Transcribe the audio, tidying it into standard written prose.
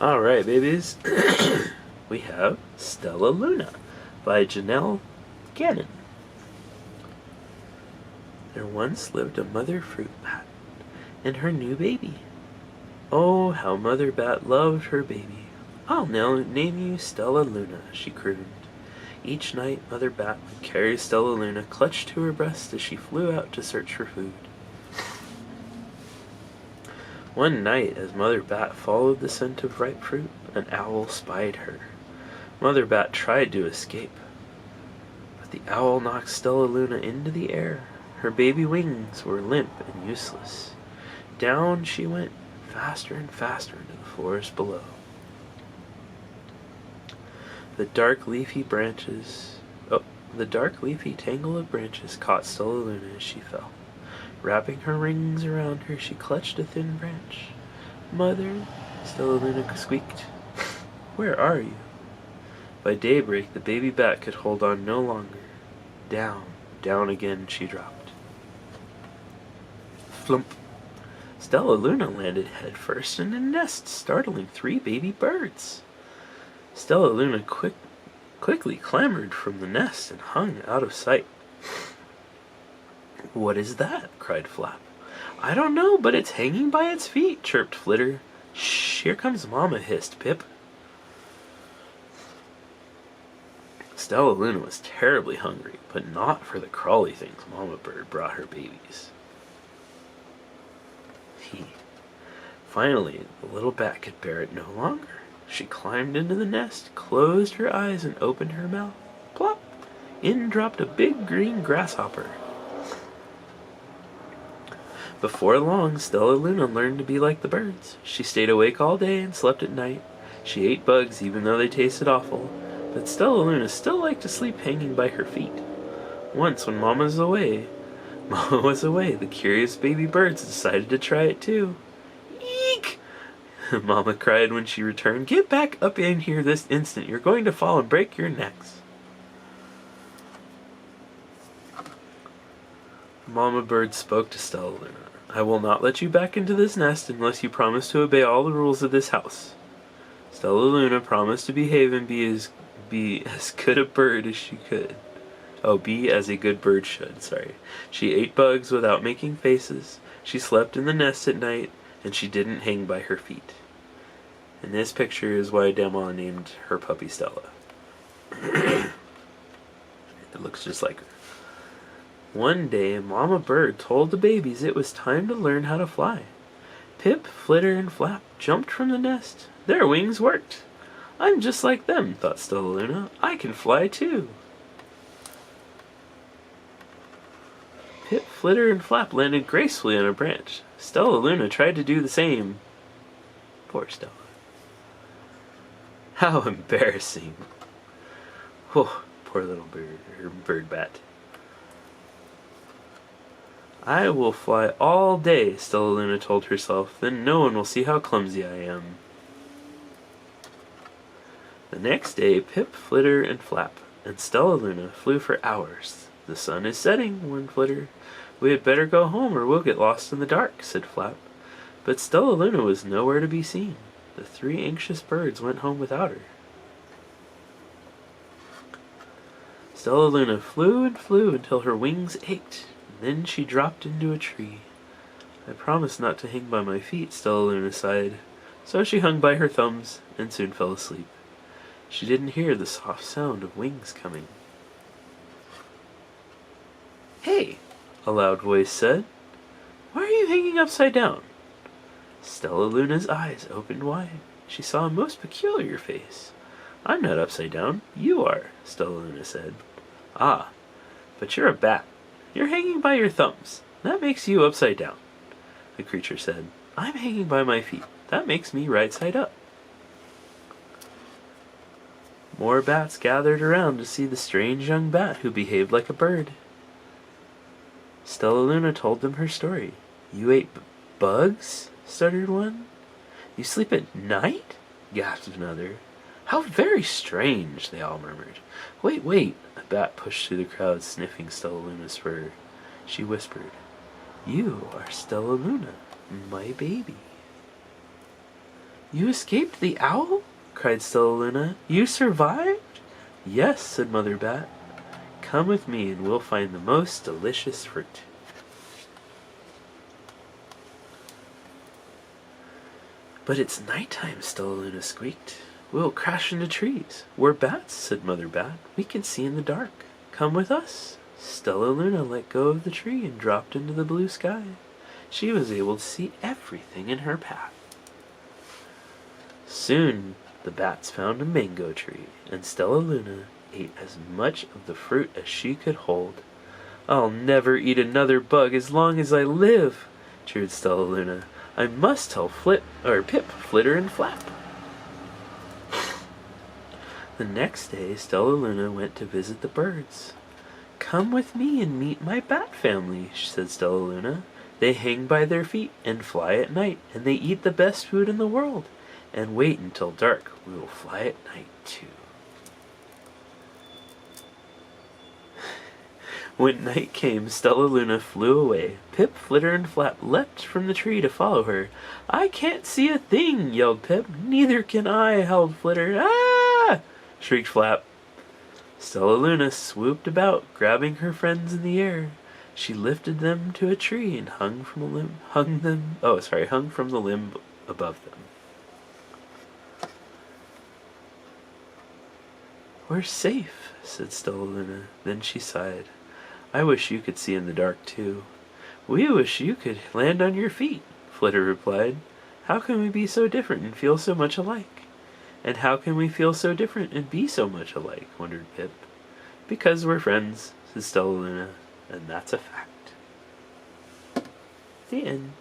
Alright, babies. We have Stellaluna by Janelle Gannon. There once lived a mother fruit bat and her new baby. Oh, how Mother Bat loved her baby. I'll now name you Stellaluna, she crooned. Each night, Mother Bat would carry Stellaluna clutched to her breast as she flew out to search for food. One night, as Mother Bat followed the scent of ripe fruit, an owl spied her. Mother Bat tried to escape, but the owl knocked Stellaluna into the air. Her baby wings were limp and useless. Down she went, faster and faster into the forest below. The dark leafy tangle of branches caught Stellaluna as she fell. Wrapping her rings around her, she clutched a thin branch. "Mother," Stellaluna squeaked, "where are you?" By daybreak, the baby bat could hold on no longer. Down, down again she dropped. Flump! Stellaluna landed head first in a nest, startling 3 baby birds. Stellaluna quickly clambered from the nest and hung out of sight. "What is that?" cried Flap. "I don't know, but it's hanging by its feet," chirped Flitter. "Shh, here comes Mama," hissed Pip. Stellaluna was terribly hungry, but not for the crawly things Mama Bird brought her babies. Finally, the little bat could bear it no longer. She climbed into the nest, closed her eyes, and opened her mouth. Plop! In dropped a big green grasshopper. Before long, Stellaluna learned to be like the birds. She stayed awake all day and slept at night. She ate bugs even though they tasted awful, but Stellaluna still liked to sleep hanging by her feet. Once when Mama was away, the curious baby birds decided to try it too. "Eek!" Mama cried when she returned. "Get back up in here this instant. You're going to fall and break your necks." Mama Bird spoke to Stellaluna. "I will not let you back into this nest unless you promise to obey all the rules of this house." Stellaluna promised to behave and be as good a bird as she could. Be as a good bird should, sorry. She ate bugs without making faces, she slept in the nest at night, and she didn't hang by her feet. And this picture is why Dama named her puppy Stella. It looks just like her. One day, Mama Bird told the babies it was time to learn how to fly. Pip, Flitter, and Flap jumped from the nest. Their wings worked. "I'm just like them," thought Stellaluna. "I can fly too." Pip, Flitter, and Flap landed gracefully on a branch. Stellaluna tried to do the same. Poor Stella. How embarrassing. Oh, poor little bird bat. "I will fly all day," Stellaluna told herself. "Then no one will see how clumsy I am." The next day, Pip, Flitter, and Flap and Stellaluna flew for hours. "The sun is setting," warned Flitter. "We had better go home or we'll get lost in the dark," said Flap. But Stellaluna was nowhere to be seen. The 3 anxious birds went home without her. Stellaluna flew and flew until her wings ached. Then she dropped into a tree. "I promised not to hang by my feet," Stellaluna sighed. So she hung by her thumbs and soon fell asleep. She didn't hear the soft sound of wings coming. "Hey," a loud voice said. "Why are you hanging upside down?" Stellaluna's eyes opened wide. She saw a most peculiar face. "I'm not upside down. You are," Stellaluna said. "Ah, but you're a bat. You're hanging by your thumbs. That makes you upside down," the creature said. "I'm hanging by my feet. That makes me right side up." More bats gathered around to see the strange young bat who behaved like a bird. Stellaluna told them her story. "You ate bugs?" stuttered one. "You sleep at night?" gasped another. "How very strange," they all murmured. Wait, a bat pushed through the crowd, sniffing Stellaluna's fur. She whispered, "You are Stellaluna, my baby." You escaped the owl? Cried Stellaluna. You survived? Yes, said Mother Bat. Come with me and we'll find the most delicious fruit. But it's nighttime, Stellaluna squeaked. We'll crash into trees. We're bats, said Mother Bat. We can see in the dark. Come with us. Stellaluna let go of the tree and dropped into the blue sky. She was able to see everything in her path. Soon the bats found a mango tree, and Stellaluna ate as much of the fruit as she could hold. I'll never eat another bug as long as I live, cheered Stellaluna. I must tell Pip, Flitter, and Flap. The next day, Stellaluna went to visit the birds. Come with me and meet my bat family, said Stellaluna. They hang by their feet and fly at night, and they eat the best food in the world. And wait until dark. We will fly at night, too. When night came, Stellaluna flew away. Pip, Flitter, and Flap leapt from the tree to follow her. I can't see a thing, yelled Pip. Neither can I, howled Flitter. Ah! Shrieked Flap. Stellaluna swooped about, grabbing her friends in the air. She lifted them to a tree and hung from the limb above them. We're safe, said Stellaluna. Then she sighed. I wish you could see in the dark, too. We wish you could land on your feet, Flitter replied. How can we be so different and feel so much alike? And how can we feel so different and be so much alike, wondered Pip. Because we're friends, said Stellaluna, and that's a fact. The end.